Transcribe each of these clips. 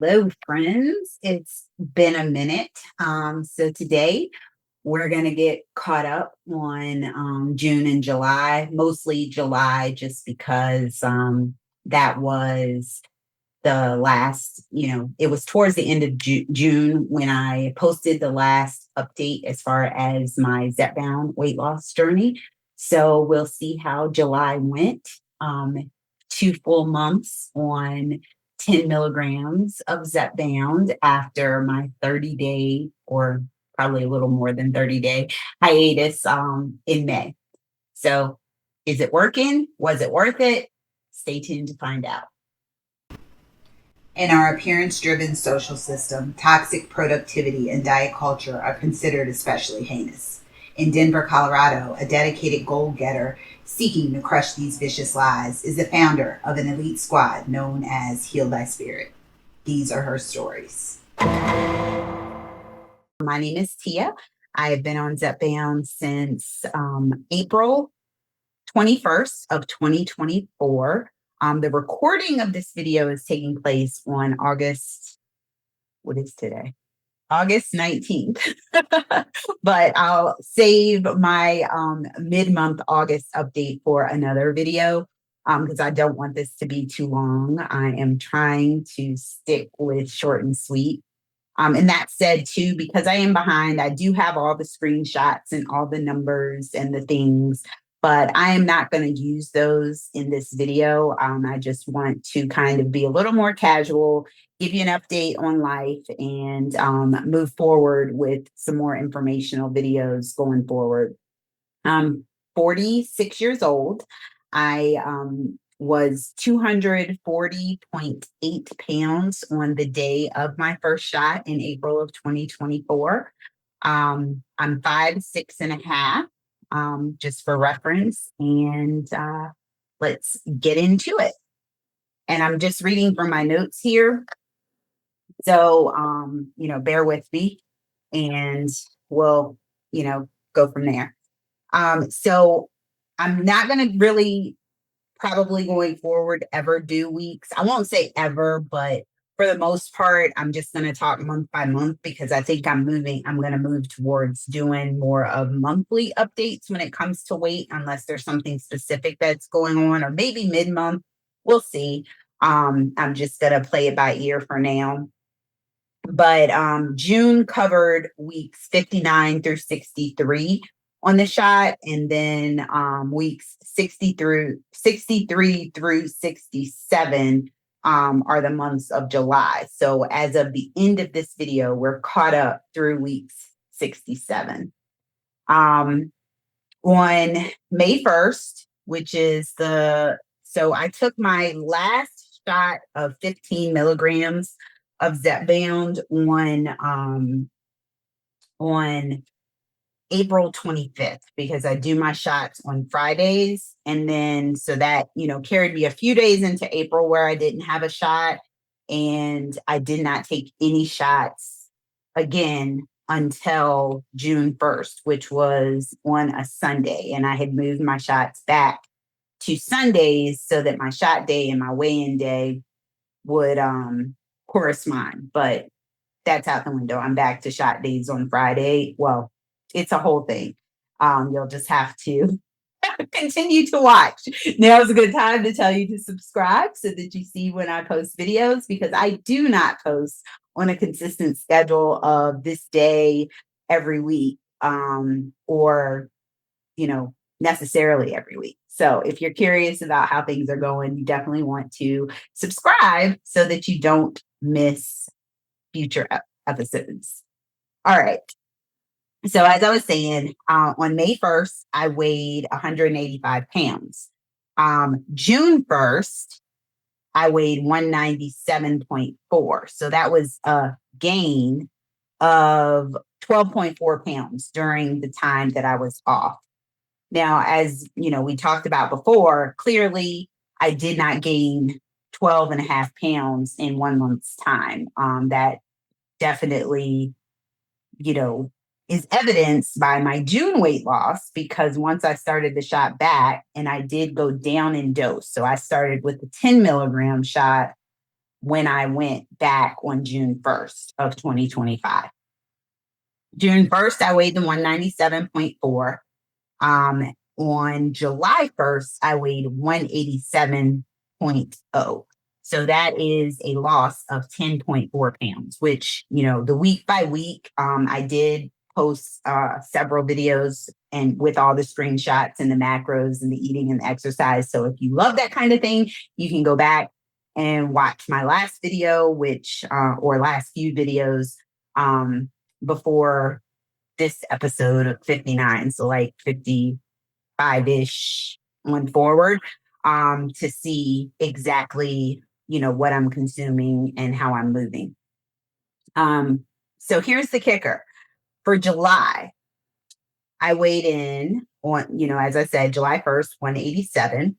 Hello, friends. It's been a minute. So today we're going to get caught up on June and July, mostly July, just because that was the last, it was towards the end of June when I posted the last update as far as my Zepbound weight loss journey. So we'll see how July went. 2 full months on 10 milligrams of Zepbound after my 30-day, or probably a little more than 30-day hiatus in May. So is it working? Was it worth it? Stay tuned to find out. In our appearance driven social system, toxic productivity and diet culture are considered especially heinous. In Denver, Colorado, a dedicated goal getter seeking to crush these vicious lies is the founder of an elite squad known as Heal Thy Spirit. These are her stories. My name is Tia. I have been on Zepbound since April 21st of 2024. The recording of this video is taking place on what is today? August 19th. But I'll save my mid-month August update for another video because I don't want this to be too long. I am trying to stick with short and sweet. And that said, too, because I am behind, I do have all the screenshots and all the numbers and the things, but I am not going to use those in this video. I just want to kind of be a little more casual, give you an update on life, and move forward with some more informational videos going forward. I'm 46 years old. I was 240.8 pounds on the day of my first shot in April of 2024. I'm 5'6.5", just for reference, and let's get into it. And I'm just reading from my notes here. So, bear with me and we'll, go from there. So I'm not going to really probably going forward ever do weeks. I won't say ever, but for the most part, I'm just going to talk month by month because I think I'm going to move towards doing more of monthly updates when it comes to weight, unless there's something specific that's going on, or maybe mid-month. We'll see. I'm just going to play it by ear for now. But June covered weeks 59 through 63 on the shot, and then weeks 63 through 67 are the months of July. So as of the end of this video, we're caught up through weeks 67. On May 1st, so I took my last shot of 15 milligrams of Zepbound on April 25th, because I do my shots on Fridays. And then, so that, carried me a few days into April where I didn't have a shot, and I did not take any shots again until June 1st, which was on a Sunday. And I had moved my shots back to Sundays so that my shot day and my weigh-in day would correspond. But that's out the window. I'm back to shot days on Friday. Well, it's a whole thing. You'll just have to continue to watch. Now is a good time to tell you to subscribe so that you see when I post videos, because I do not post on a consistent schedule of this day every week, or, necessarily every week. So if you're curious about how things are going, you definitely want to subscribe so that you don't miss future episodes. All right. So as I was saying, on May 1st, I weighed 185 pounds. June 1st, I weighed 197.4. So that was a gain of 12.4 pounds during the time that I was off. Now, as we talked about before, clearly I did not gain 12.5 pounds in 1 month's time. That definitely, is evidenced by my June weight loss, because once I started the shot back, and I did go down in dose. So I started with the 10 milligram shot when I went back on June 1st of 2025. June 1st, I weighed the 197.4. On July 1st, I weighed 187.0. So that is a loss of 10.4 pounds, which, the week by week, I did post several videos and with all the screenshots and the macros and the eating and the exercise. So if you love that kind of thing, you can go back and watch my last video, or last few videos before this episode of 59. So like 55-ish on forward, to see exactly, what I'm consuming and how I'm moving. So here's the kicker. For July, I weighed in on, as I said, July 1st, 187.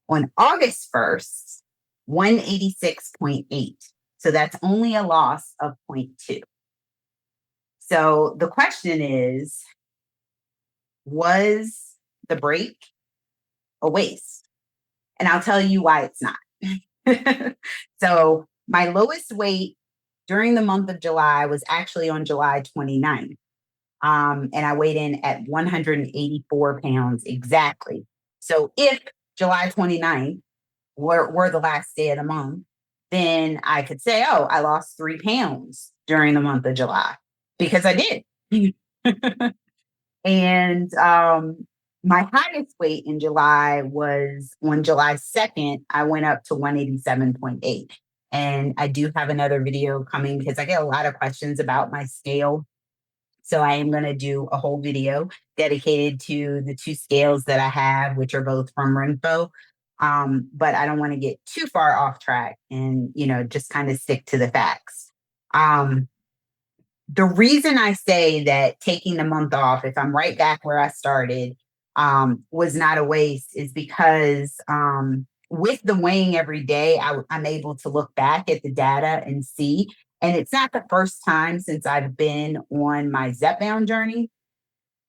On August 1st, 186.8. So that's only a loss of 0.2. So the question is, was the break a waste? And I'll tell you why it's not. So my lowest weight during the month of July was actually on July 29th. And I weighed in at 184 pounds exactly. So if July 29th were the last day of the month, then I could say, oh, I lost 3 pounds during the month of July, because I did. And my highest weight in July was on July 2nd, I went up to 187.8. And I do have another video coming because I get a lot of questions about my scale. So I am going to do a whole video dedicated to the 2 scales that I have, which are both from Renfo. But I don't want to get too far off track and, just kind of stick to the facts. The reason I say that taking the month off, if I'm right back where I started, was not a waste is because with the weighing every day, I'm able to look back at the data and see. And it's not the first time since I've been on my Zepbound journey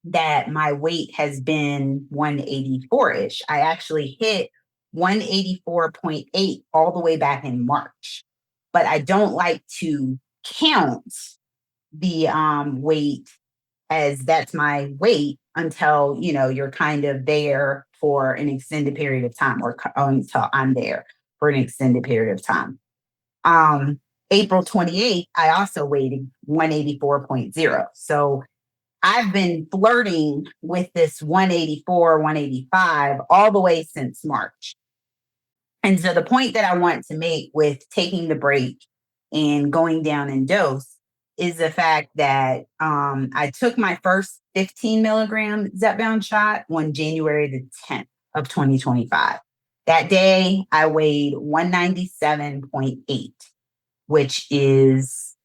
that my weight has been 184-ish. I actually hit 184.8 all the way back in March. But I don't like to count the weight as that's my weight until you're kind of there for an extended period of time, or until I'm there for an extended period of time. April 28th, I also weighed 184.0. So I've been flirting with this 184, 185 all the way since March. And so the point that I want to make with taking the break and going down in dose is the fact that I took my first 15 milligram Zepbound shot on January the 10th of 2025. That day, I weighed 197.8, which is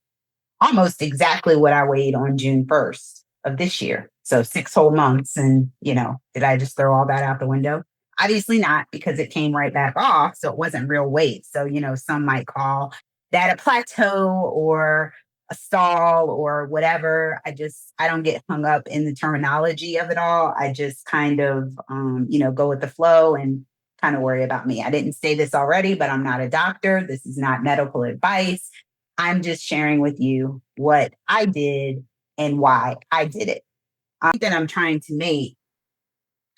almost exactly what I weighed on June 1st of this year. So 6 whole months. And, did I just throw all that out the window? Obviously not, because it came right back off. So it wasn't real weight. So, some might call that a plateau or a stall or whatever. I don't get hung up in the terminology of it all. I just kind of, go with the flow and kind of worry about me. I didn't say this already, but I'm not a doctor. This is not medical advice. I'm just sharing with you what I did and why I did it. That I'm trying to make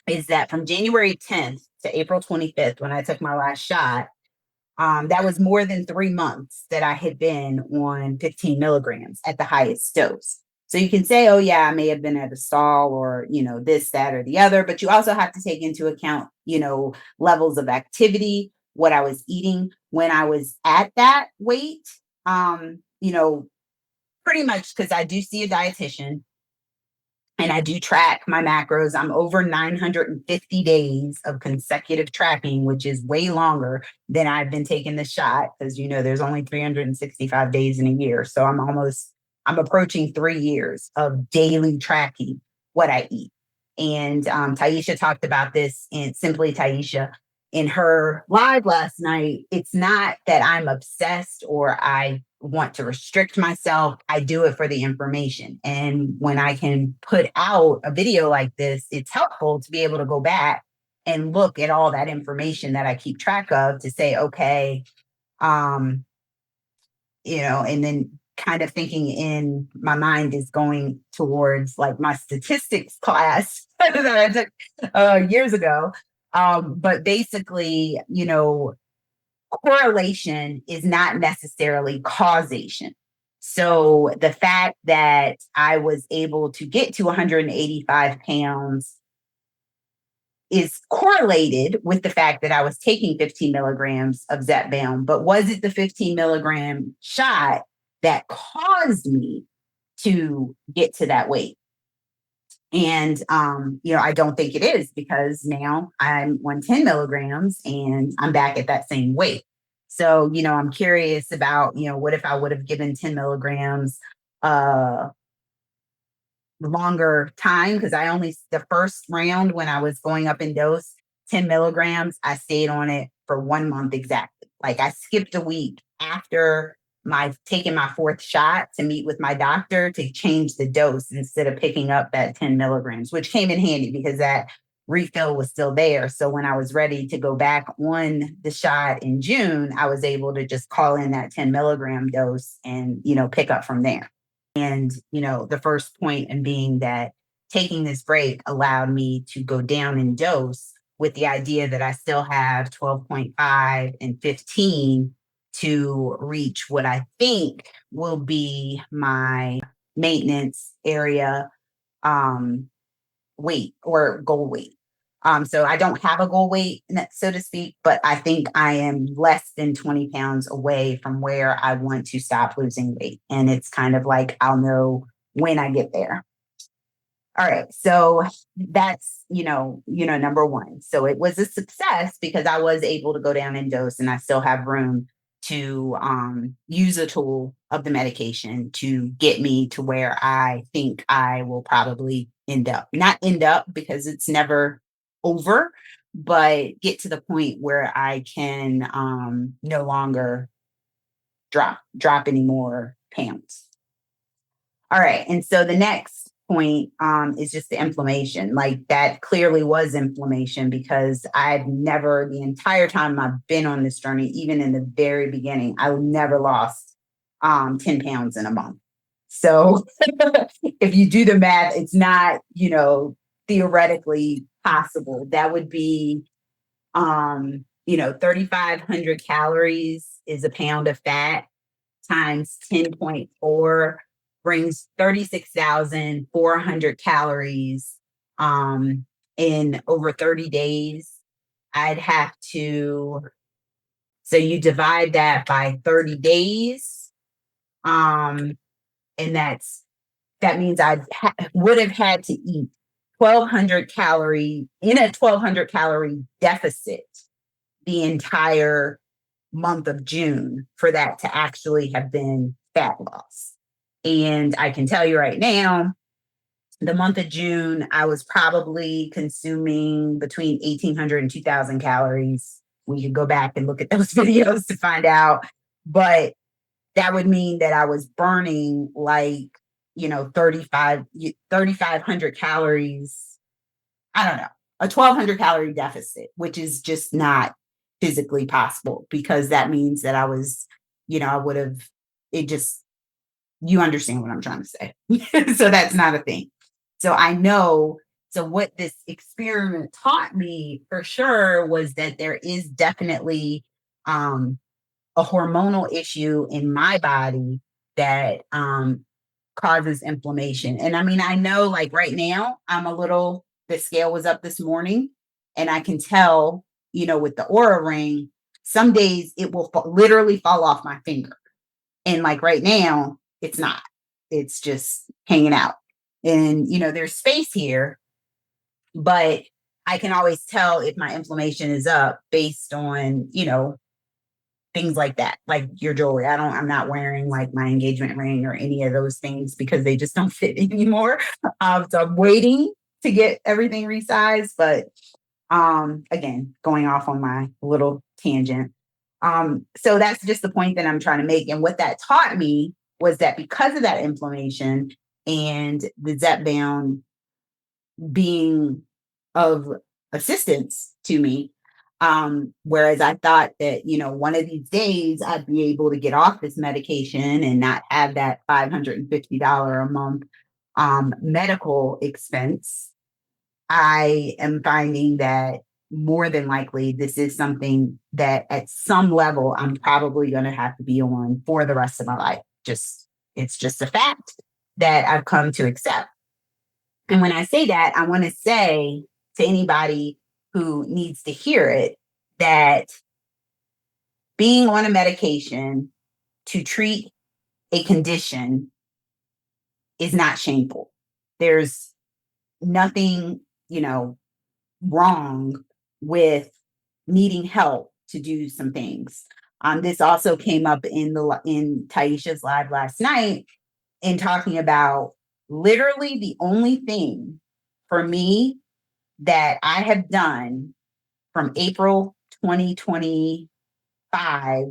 is that from January 10th to April 25th, when I took my last shot, that was more than 3 months that I had been on 15 milligrams at the highest dose. So you can say, oh, yeah, I may have been at a stall or, this, that, or the other, but you also have to take into account, levels of activity, what I was eating when I was at that weight. Pretty much because I do see a dietitian and I do track my macros. I'm over 950 days of consecutive tracking, which is way longer than I've been taking the shot, because, there's only 365 days in a year. So I'm approaching 3 years of daily tracking what I eat. And Taisha talked about this in Simply Taisha in her live last night. It's not that I'm obsessed or I want to restrict myself. I do it for the information. And when I can put out a video like this, it's helpful to be able to go back and look at all that information that I keep track of to say, okay, and then kind of thinking in my mind is going towards like my statistics class that I took years ago. But basically, correlation is not necessarily causation. So the fact that I was able to get to 185 pounds is correlated with the fact that I was taking 15 milligrams of Zepbound, but was it the 15 milligram shot that caused me to get to that weight? And I don't think it is, because now I'm on 10 milligrams and I'm back at that same weight. So, I'm curious about, what if I would have given 10 milligrams uh longer time, because I only, the first round when I was going up in dose, 10 milligrams, I stayed on it for 1 month exactly. Like I skipped a week after my taking my fourth shot to meet with my doctor to change the dose instead of picking up that 10 milligrams, which came in handy because that refill was still there. So when I was ready to go back on the shot in June, I was able to just call in that 10 milligram dose and, pick up from there. And, the first point in being that taking this break allowed me to go down in dose with the idea that I still have 12.5 and 15 to reach what I think will be my maintenance area weight or goal weight. So I don't have a goal weight, so to speak, but I think I am less than 20 pounds away from where I want to stop losing weight. And it's kind of like I'll know when I get there. All right. So that's, number one. So it was a success because I was able to go down in dose and I still have room to use a tool of the medication to get me to where I think I will probably end up. Not end up because it's never over, but get to the point where I can no longer drop any more pounds. All right. And so the next point is just the inflammation. Like that clearly was inflammation because I've never, the entire time I've been on this journey, even in the very beginning, I never lost 10 pounds in a month. So if you do the math, it's not, theoretically possible. That would be, 3,500 calories is a pound of fat times 10.4 brings 36,400 calories in over 30 days. I'd have to, so you divide that by 30 days. And that means would have had to eat 1,200 calorie in a 1,200 calorie deficit the entire month of June for that to actually have been fat loss. And I can tell you right now, the month of June, I was probably consuming between 1,800 and 2,000 calories. We could go back and look at those videos to find out. But that would mean that I was burning like, 3,500 calories. I don't know, a 1,200 calorie deficit, which is just not physically possible because that means that I was, I would have, it just, you understand what I'm trying to say. So that's not a thing. So I know, so what this experiment taught me for sure was that there is definitely a hormonal issue in my body that causes inflammation. And I mean, I know like right now, the scale was up this morning and I can tell, with the Aura ring, some days it will literally fall off my finger. And like right now, it's not, it's just hanging out. And, there's space here, but I can always tell if my inflammation is up based on, things like that, like your jewelry. I'm not wearing like my engagement ring or any of those things because they just don't fit anymore. So I'm waiting to get everything resized, but again, going off on my little tangent. So that's just the point that I'm trying to make. And what that taught me was that because of that inflammation and the Zepbound being of assistance to me, Whereas I thought that, one of these days I'd be able to get off this medication and not have that $550 a month medical expense. I am finding that more than likely this is something that at some level I'm probably going to have to be on for the rest of my life. It's just a fact that I've come to accept. And when I say that, I want to say to anybody who needs to hear it that being on a medication to treat a condition is not shameful. There's nothing, wrong with needing help to do some things. This also came up in Taisha's live last night in talking about literally the only thing for me that I have done from April 2025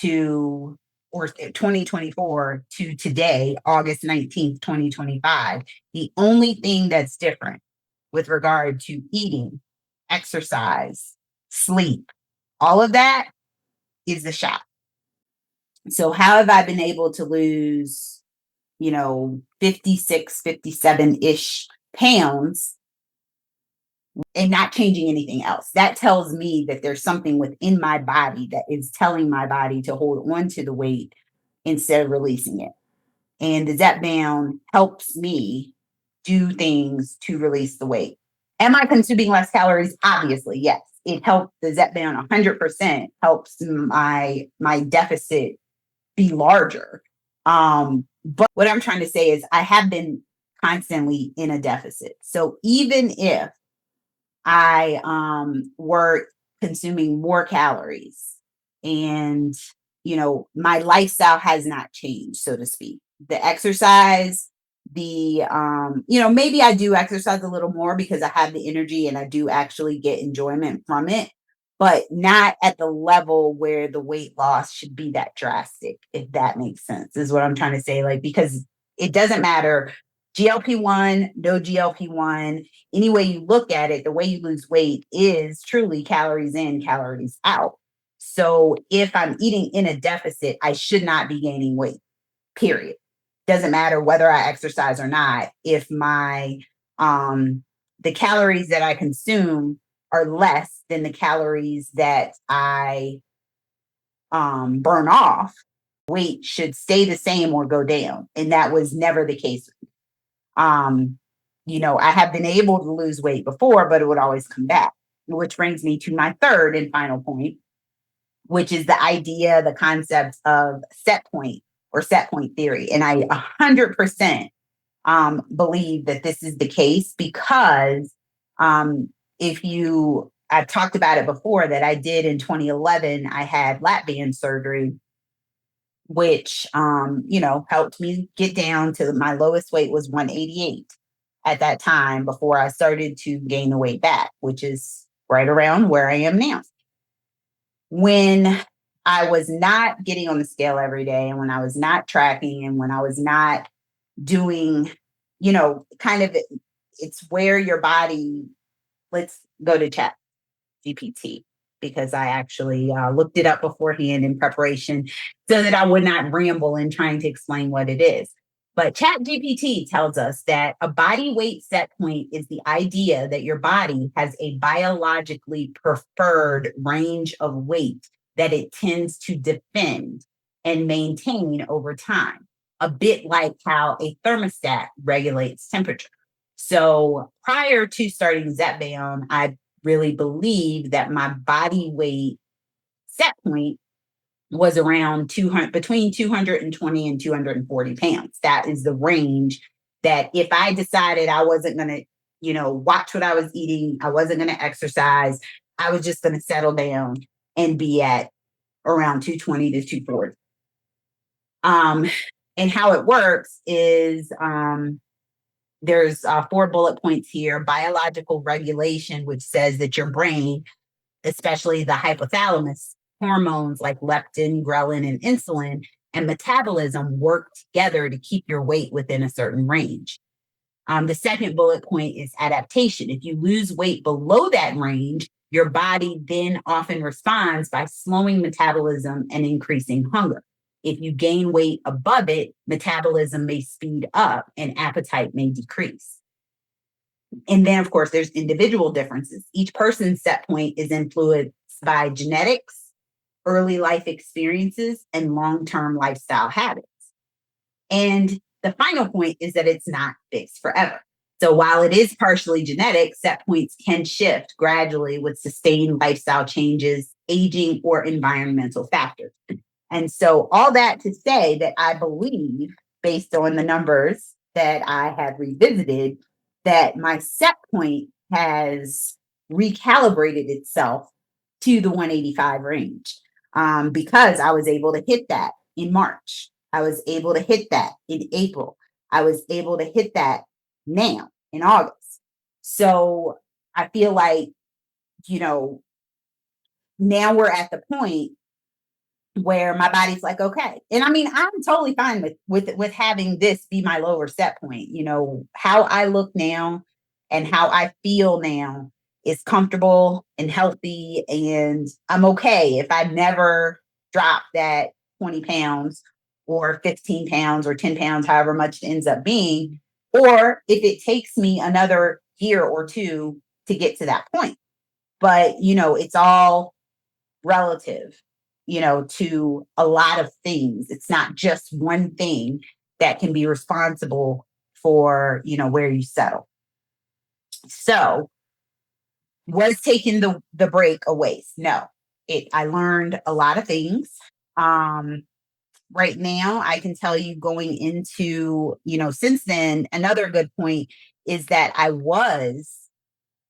to or 2024 to today, August 19th, 2025. The only thing that's different with regard to eating, exercise, sleep, all of that is the shot. So how have I been able to lose, 56, 57-ish pounds and not changing anything else? That tells me that there's something within my body that is telling my body to hold on to the weight instead of releasing it. And the Zepbound helps me do things to release the weight. Am I consuming less calories? Obviously, yes. It helps. The Zepbound 100% helps my deficit be larger. But what I'm trying to say is I have been constantly in a deficit. So even if I were consuming more calories and, my lifestyle has not changed, so to speak. The exercise, maybe I do exercise a little more because I have the energy and I do actually get enjoyment from it, but not at the level where the weight loss should be that drastic, if that makes sense, is what I'm trying to say. Like, because it doesn't matter GLP-1, no GLP-1, any way you look at it, the way you lose weight is truly calories in, calories out. So if I'm eating in a deficit, I should not be gaining weight, period. Doesn't matter whether I exercise or not. If my the calories that I consume are less than the calories that I burn off, weight should stay the same or go down. And that was never the case. I have been able to lose weight before, but it would always come back, which brings me to my third and final point, which is the concept of set point or set point theory. And I 100% believe that this is the case because I've talked about it before that I did in 2011, I had lap band surgery, which, helped me get down to my lowest weight was 188 at that time before I started to gain the weight back, which is right around where I am now. When I was not getting on the scale every day and when I was not tracking and when I was not doing, it's where your body, let's go to chat GPT because I actually looked it up beforehand in preparation so that I would not ramble in trying to explain what it is. But chat GPT tells us that a body weight set point is the idea that your body has a biologically preferred range of weight that it tends to defend and maintain over time, a bit like how a thermostat regulates temperature. So prior to starting Zepbound, I really believe that my body weight set point was around between 220 and 240 pounds. That is the range that if I decided I wasn't going to, watch what I was eating, I wasn't going to exercise, I was just going to settle down and be at around 220 to 240. And how it works is there's 4 bullet points here. Biological regulation, which says that your brain, especially the hypothalamus, hormones like leptin, ghrelin, and insulin, and metabolism work together to keep your weight within a certain range. The second bullet point is adaptation. If you lose weight below that range, your body then often responds by slowing metabolism and increasing hunger. If you gain weight above it, metabolism may speed up and appetite may decrease. And then, of course, there's individual differences. Each person's set point is influenced by genetics, early life experiences, and long-term lifestyle habits. And the final point is that it's not fixed forever. So while it is partially genetic, set points can shift gradually with sustained lifestyle changes, aging, or environmental factors. And so all that to say that I believe, based on the numbers that I have revisited, that my set point has recalibrated itself to the 185 range, because I was able to hit that in March. I was able to hit that in April. I was able to hit that now in August. So I feel like, you know, now we're at the point where my body's like, okay. And I mean, I'm totally fine with having this be my lower set point. You know, how I look now and how I feel now is comfortable and healthy. And I'm okay if I never drop that 20 pounds or 15 pounds or 10 pounds, however much it ends up being, or if it takes me another year or two to get to that point. But, you know, it's all relative, you know, to a lot of things. It's not just one thing that can be responsible for, you know, where you settle. So was taking the break a waste? No. I learned a lot of things. Right now, I can tell you going into, you know, since then, another good point is that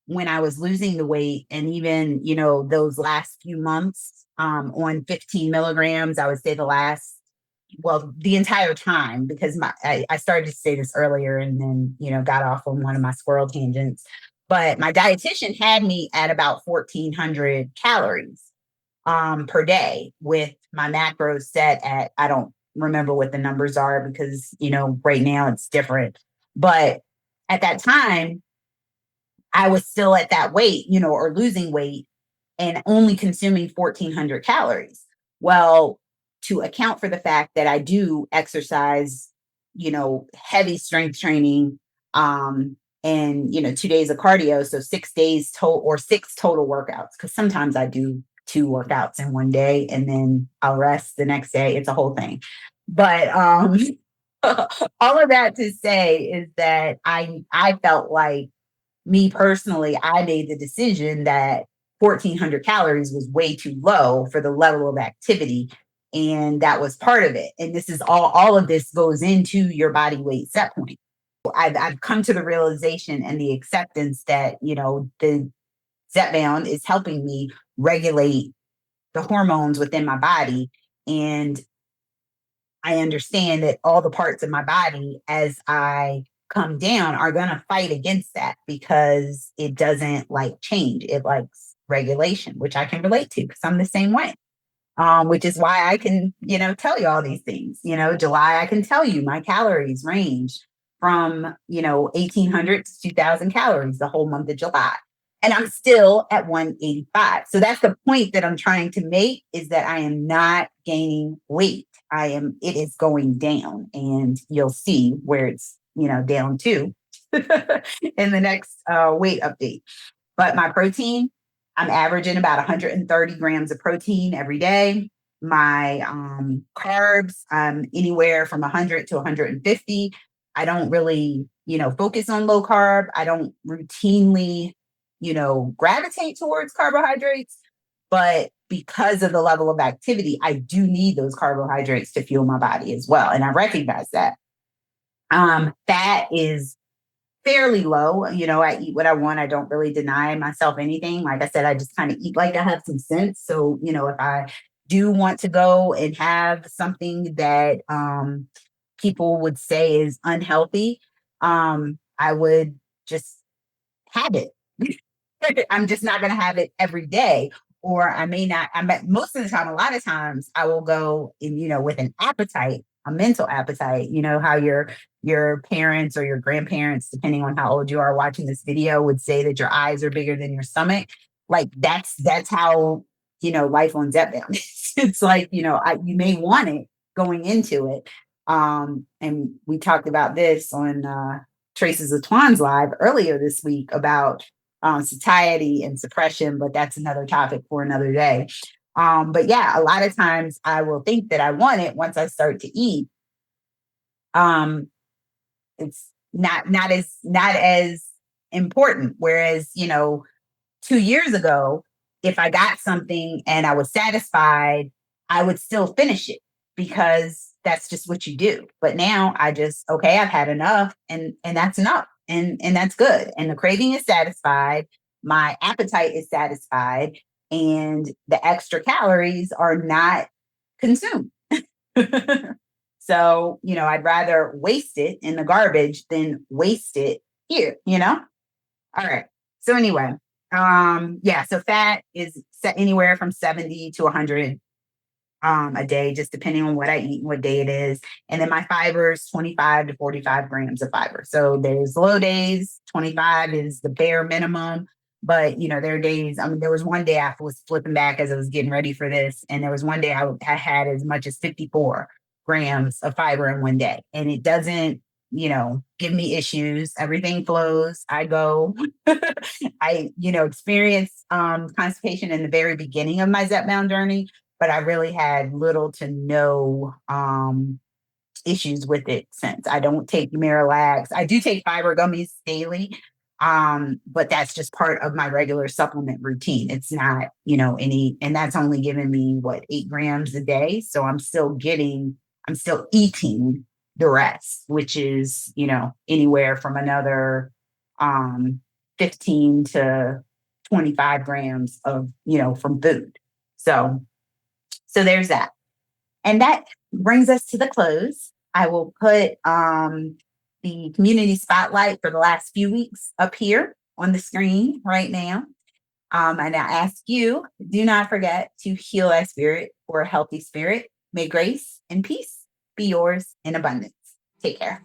when I was losing the weight and even, you know, those last few months on 15 milligrams, I would say the entire time, because I started to say this earlier and then, you know, got off on one of my squirrel tangents. But my dietitian had me at about 1,400 calories per day with my macros set at, I don't remember what the numbers are because, you know, right now it's different. But at that time, I was still at that weight, you know, or losing weight and only consuming 1,400 calories. Well, to account for the fact that I do exercise, you know, heavy strength training, and, you know, 2 days of cardio. So 6 days total or six total workouts. Cause sometimes I do two workouts in one day and then I'll rest the next day. It's a whole thing. But, all of that to say is that I felt like, me personally, I made the decision that 1,400 calories was way too low for the level of activity. And that was part of it. And this is all of this goes into your body weight set point. I've come to the realization and the acceptance that, you know, the Zepbound is helping me regulate the hormones within my body. And I understand that all the parts of my body, as I come down, are going to fight against that because it doesn't like change. It likes regulation, which I can relate to because I'm the same way. Which is why I can, you know, tell you all these things. You know, July, I can tell you my calories range from, you know, 1,800 to 2,000 calories the whole month of July. And I'm still at 185. So that's the point that I'm trying to make, is that I am not gaining weight. It is going down, and you'll see where it's, you know, down to in the next weight update. But my protein, I'm averaging about 130 grams of protein every day. My carbs, anywhere from 100 to 150. I don't really, you know, focus on low carb. I don't routinely, you know, gravitate towards carbohydrates. But because of the level of activity, I do need those carbohydrates to fuel my body as well. And I recognize that. Fat is fairly low. You know, I eat what I want. I don't really deny myself anything. Like I said, I just kind of eat like I have some sense. So, you know, if I do want to go and have something that people would say is unhealthy, I would just have it. I'm just not going to have it every day. Or I may not, most of the time, a lot of times I will go in, you know, with an appetite, a mental appetite, you know, how your parents or your grandparents, depending on how old you are watching this video, would say that your eyes are bigger than your stomach. Like that's how, life on Zepbound is. It's like, you may want it going into it. And we talked about this on Traces of Twan's live earlier this week about satiety and suppression, but that's another topic for another day. But yeah, a lot of times I will think that I want it once I start to eat. Um, it's not as important. Whereas, 2 years ago, if I got something and I was satisfied, I would still finish it because that's just what you do. But now I just, okay, I've had enough, and that's enough. And that's good. And the craving is satisfied, my appetite is satisfied, and the extra calories are not consumed. So, I'd rather waste it in the garbage than waste it here. All right. So anyway, yeah, so fat is set anywhere from 70 to 100 a day, just depending on what I eat and what day it is. And then my fiber is 25 to 45 grams of fiber. So there's low days, 25 is the bare minimum. But, there are days, I mean, there was one day I was flipping back as I was getting ready for this. And there was one day I had as much as 54 grams of fiber in one day. And it doesn't, give me issues. Everything flows. I go. I, experienced constipation in the very beginning of my Zepbound journey, but I really had little to no issues with it since. I don't take Miralax. I do take fiber gummies daily, but that's just part of my regular supplement routine. It's not, and that's only giving me 8 grams a day. So I'm still eating the rest, which is, anywhere from another 15 to 25 grams of, from food. So there's that. And that brings us to the close. I will put the community spotlight for the last few weeks up here on the screen right now. And I ask you, do not forget to heal thy spirit for a healthy spirit. May grace and peace be yours in abundance. Take care.